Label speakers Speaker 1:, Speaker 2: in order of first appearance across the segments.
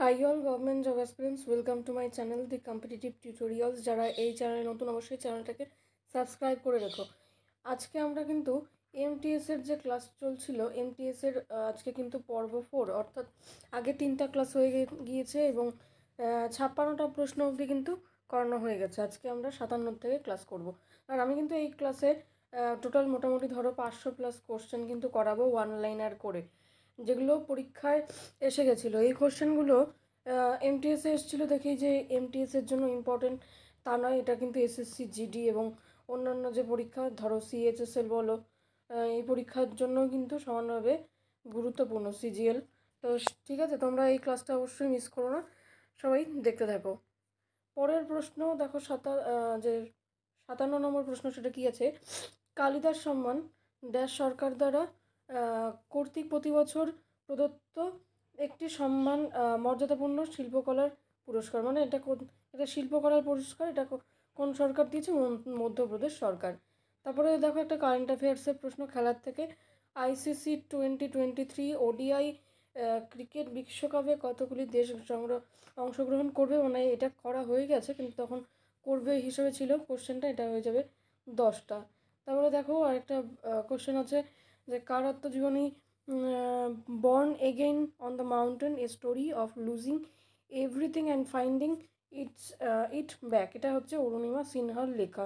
Speaker 1: Hi all government job aspirants, welcome to my channel the competitive tutorials। যারা এই চ্যানেলে নতুন অবশ্যই চ্যানেলটাকে সাবস্ক্রাইব করে রেখো। আজকে আমরা কিন্তু এমটিএস এর যে ক্লাস চলছিল এমটিএস এর আজকে কিন্তু পর্ব 4 অর্থাৎ আগে 3টা ক্লাস হয়ে গিয়েছে এবং 56টা প্রশ্ন অবধি কিন্তু করানো হয়ে গেছে। আজকে আমরা 57 থেকে ক্লাস করব। আর আমি কিন্তু এই ক্লাসে টোটাল মোটামুটি ধরো 500+ কোশ্চেন কিন্তু করাবো ওয়ান লাইনার করে, যেগুলো পরীক্ষায় এসে গেছিলো। এই কোশ্চেনগুলো এমটিএসে এসেছিলো দেখেই যে এমটিএসের জন্য ইম্পর্টেন্ট তা নয়, এটা কিন্তু এসএসসি জিডি এবং অন্যান্য যে পরীক্ষা ধরো সিএইচএসএল বলো, এই পরীক্ষার জন্য কিন্তু সমানভাবে গুরুত্বপূর্ণ সিজিএল। তো ঠিক আছে, তোমরা এই ক্লাসটা অবশ্যই মিস করো না, সবাই দেখতে থাকো। পরের প্রশ্ন দেখো, 57 নম্বর প্রশ্ন, সেটা কি আছে? কালিদাস সম্মান ড্যাশ সরকার দ্বারা কর্তৃক প্রতি বছর প্রদত্ত একটি সম্মান মর্যাদাপূর্ণ শিল্পকলার পুরস্কার। মানে এটা শিল্পকলার পুরস্কার, এটা কোন সরকার দিয়েছে? মধ্যপ্রদেশ সরকার। তারপরে দেখো একটা কারেন্ট অ্যাফেয়ার্সের প্রশ্ন খেলার থেকে, আইসিসি 2023 ওডিআই ক্রিকেট বিশ্বকাপে কতগুলি দেশ অংশগ্রহণ করবে? মানে এটা করা হয়ে গেছে কিন্তু তখন করবে হিসেবে ছিল কোশ্চেনটা, এটা হয়ে যাবে 10টা। তারপরে দেখো আরেকটা কোশ্চেন আছে যে কার আত্মজীবনী born again on the mountain a story of losing everything and finding it back, এটা হচ্ছে অরুণিমা সিনহার লেখা।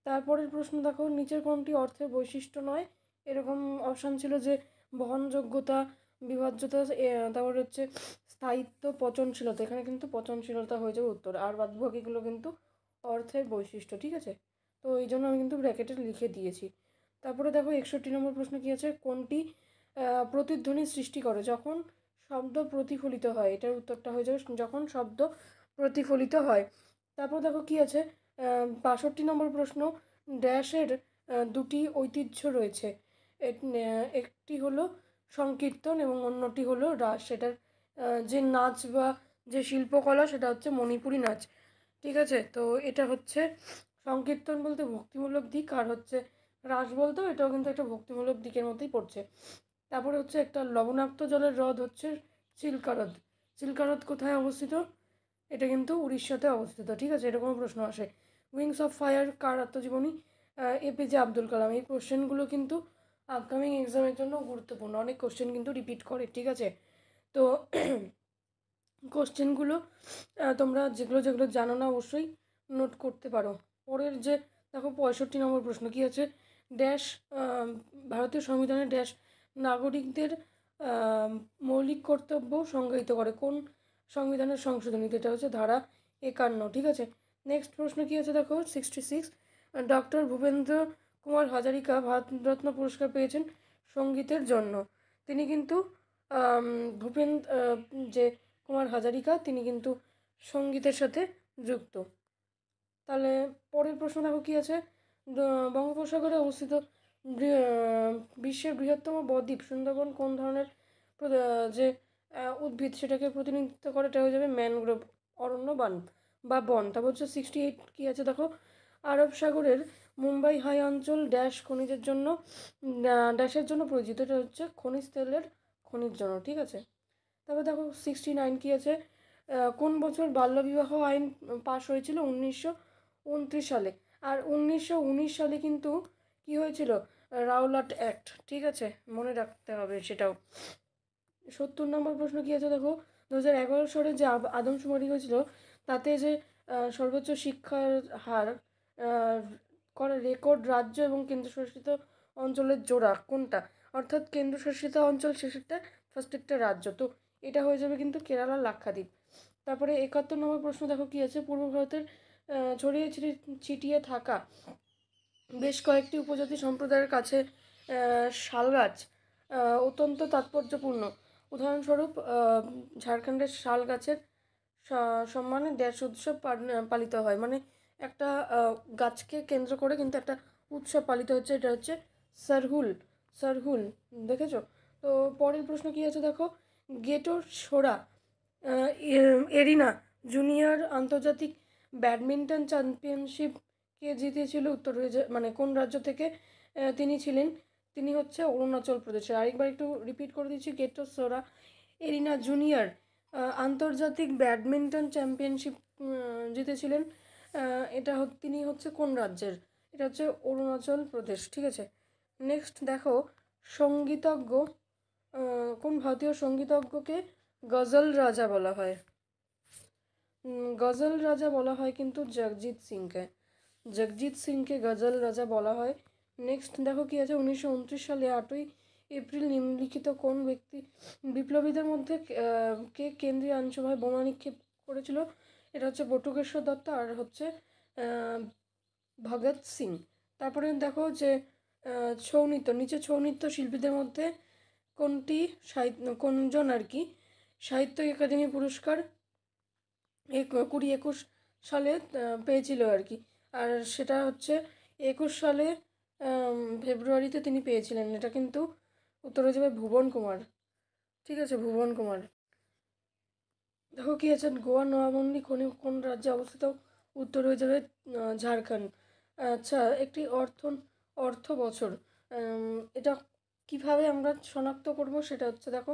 Speaker 1: তারপরের প্রশ্ন দেখো, নিচের কোনটি অর্থের বৈশিষ্ট্য নয়? এরকম অপশান ছিল যে বহনযোগ্যতা, বিভাজ্যতা, তারপরে হচ্ছে স্থায়িত্ব, পচনশীলতা। এখানে কিন্তু পচনশীলতা হয়ে যাবে উত্তর, আর বাদবাকিগুলো কিন্তু অর্থের বৈশিষ্ট্য। ঠিক আছে, তো এই জন্য আমি কিন্তু ব্র্যাকেটে লিখে দিয়েছি। তারপরে দেখো 61 নম্বর প্রশ্ন কি আছে? কোনটি প্রতিধ্বনি সৃষ্টি করে যখন শব্দ প্রতিফলিত হয়? এটার উত্তরটা হয়ে যাবে যখন শব্দ প্রতিফলিত হয়। তারপর দেখো কি আছে? 62 নম্বর প্রশ্ন, ড্যাশের দুটি ঐতিহ্য রয়েছে, একটি হলো সংকীর্তন এবং অন্যটি হলো রাস। সেটার যে নাচ বা যে শিল্পকলা সেটা হচ্ছে মণিপুরী নাচ। ঠিক আছে, তো এটা হচ্ছে সংকীর্তন বলতে ভক্তিমূলক দিক, আর হচ্ছে রাস বলতেও এটাও কিন্তু একটা ভক্তিমূলক দিকের মধ্যেই পড়ছে। তারপরে হচ্ছে একটা লবণাক্ত জলের হ্রদ হচ্ছে চিল্কা হ্রদ। চিল্কা হ্রদ কোথায় অবস্থিত? এটা কিন্তু উড়িষ্যাতে অবস্থিত। ঠিক আছে, এরকম প্রশ্ন আসে। উইংস অফ ফায়ার কার আত্মজীবনী? এপিজে আব্দুল কালাম। এই কোশ্চেনগুলো কিন্তু আপকামিং এক্সামের জন্য গুরুত্বপূর্ণ, অনেক কোশ্চেন কিন্তু রিপিট করে। ঠিক আছে, তো কোশ্চেনগুলো তোমরা যেগুলো যেগুলো জানো না অবশ্যই নোট করতে পারো। পরের যে দেখো 65 নম্বর প্রশ্ন কি আছে? ড্যাশ ভারতীয় সংবিধানে ড্যাশ নাগরিকদের মৌলিক কর্তব্য সংজ্ঞায়িত করে? কোন সংবিধানের সংশোধনী? এটা হচ্ছে ধারা 51। ঠিক আছে, নেক্সট প্রশ্ন কি আছে দেখো 66, ডক্টর ভূপেন্দ্র কুমার হাজারিকা ভারতরত্ন পুরস্কার পেয়েছেন সঙ্গীতের জন্য। তিনি কিন্তু যে কুমার হাজারিকা তিনি কিন্তু সঙ্গীতের সাথে যুক্ত। তাহলে পরের প্রশ্ন দেখো কি আছে? বঙ্গোপসাগরে অবস্থিত বিশ্বের বৃহত্তম বদ্বীপ সুন্দরবন কোন ধরনের যে উদ্ভিদ সেটাকে প্রতিনিধিত্ব করে? এটা হয়ে যাবে ম্যানগ্রোভ অরণ্য বা বন। তারপর হচ্ছে 68 কি আছে দেখো? আরব সাগরের মুম্বাই হাই অঞ্চল ড্যাশ খনিজের জন্য ড্যাশের জন্য পরিচিত? এটা হচ্ছে খনিজ তেলের খনির জন্য। ঠিক আছে, তারপর দেখো 69 কি আছে? কোন বছর বাল্যবিবাহ আইন পাশ হয়েছিল? 1929 সালে। আর 1919 সালে কিন্তু কি হয়েছিল? Rowlatt act. ঠিক আছে, মনে রাখতে হবে সেটাও। 70 নম্বর প্রশ্ন কি আছে দেখো? 2011 সালে যে আদমশুমারি হয়েছিল তাতে যে সর্বোচ্চ শিক্ষার হার করা রেকর্ড রাজ্য এবং কেন্দ্রশাসিত অঞ্চলের জোড়া কোনটা? অর্থাৎ কেন্দ্রশাসিত অঞ্চল শেষেরটা, ফার্স্টেরটা রাজ্য, তো এটা হয়ে যাবে কিন্তু কেরালা লাক্ষাদ্বীপ। তারপরে 71 নম্বর প্রশ্ন দেখো কি আছে? পূর্ব ভারতের ছড়িয়ে ছিটিয়ে থাকা বেশ কয়েকটি উপজাতি সম্প্রদায়ের কাছে শাল গাছ অত্যন্ত তাৎপর্যপূর্ণ। উদাহরণস্বরূপ ঝাড়খণ্ডের শাল গাছের সম্মানে ড্যাশ উৎসব পালিত হয়। মানে একটা গাছকে কেন্দ্র করে কিন্তু একটা উৎসব পালিত হচ্ছে, এটা হচ্ছে সারহুল। দেখেছো? তো পরের প্রশ্ন কি আছে দেখো? গেটোর সোরা এরিনা জুনিয়র আন্তর্জাতিক ব্যাডমিন্টন চ্যাম্পিয়নশিপ কে জিতেছিল? উত্তর হয়ে যায় মানে কোন রাজ্য থেকে তিনি ছিলেন? তিনি হচ্ছে অরুণাচল প্রদেশের। আরেকবার একটু রিপিট করে দিচ্ছি, গেটো সোরা এরিনা জুনিয়র আন্তর্জাতিক ব্যাডমিন্টন চ্যাম্পিয়নশিপ জিতেছিলেন। তিনি হচ্ছে কোন রাজ্যের? এটা হচ্ছে অরুণাচল প্রদেশ। ঠিক আছে, নেক্সট দেখো, সঙ্গীতজ্ঞ, কোন ভারতীয় সঙ্গীতজ্ঞকে গজল রাজা বলা হয়? গজল রাজা বলা হয় কিন্তু জগজিৎ সিংকে গজল রাজা বলা হয়। নেক্সট দেখো কি আছে, 1929 সালে 8ই এপ্রিল নিম্নলিখিত কোন ব্যক্তি বিপ্লবীদের মধ্যে কে কেন্দ্রীয় আইনসভায় বোমা নিক্ষেপ করেছিল? এটা হচ্ছে বটুকেশ্বর দত্ত আর হচ্ছে ভগৎ সিং। তারপরে দেখো যে নিচে ছৌ নৃত্য শিল্পীদের মধ্যে কোনজন আর কি সাহিত্য একাডেমি পুরস্কার 2021 সালে পেয়েছিল আর কি, আর সেটা হচ্ছে 21 সালে ফেব্রুয়ারিতে তিনি পেয়েছিলেন। এটা কিন্তু উত্তর হয়ে যাবে ভুবন কুমার। ঠিক আছে, ভুবন কুমার। দেখো কি আছে, গোয়া নয়ামন্দি কোন রাজ্যে অবস্থিত? উত্তর হয়ে যাবে ঝাড়খণ্ড। আচ্ছা, একটি অর্থ বছর, এটা কিভাবে আমরা শনাক্ত করব? সেটা হচ্ছে দেখো,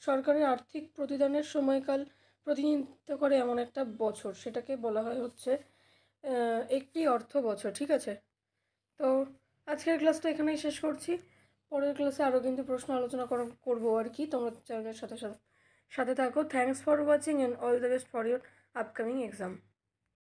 Speaker 1: সরকারের আর্থিক প্রতিদানের সময়কাল প্রতিনিধিত্ব করে এমন একটা বছর, সেটাকে বলা হয় হচ্ছে একটি অর্থ বছর। ঠিক আছে, তো আজকের ক্লাসটা এখানেই শেষ করছি। পরের ক্লাসে আরও কিন্তু প্রশ্ন আলোচনা করবো আর কি। তোমরা চ্যানেলের সাথে থাকো। Thanks for watching and all the best for your upcoming exam.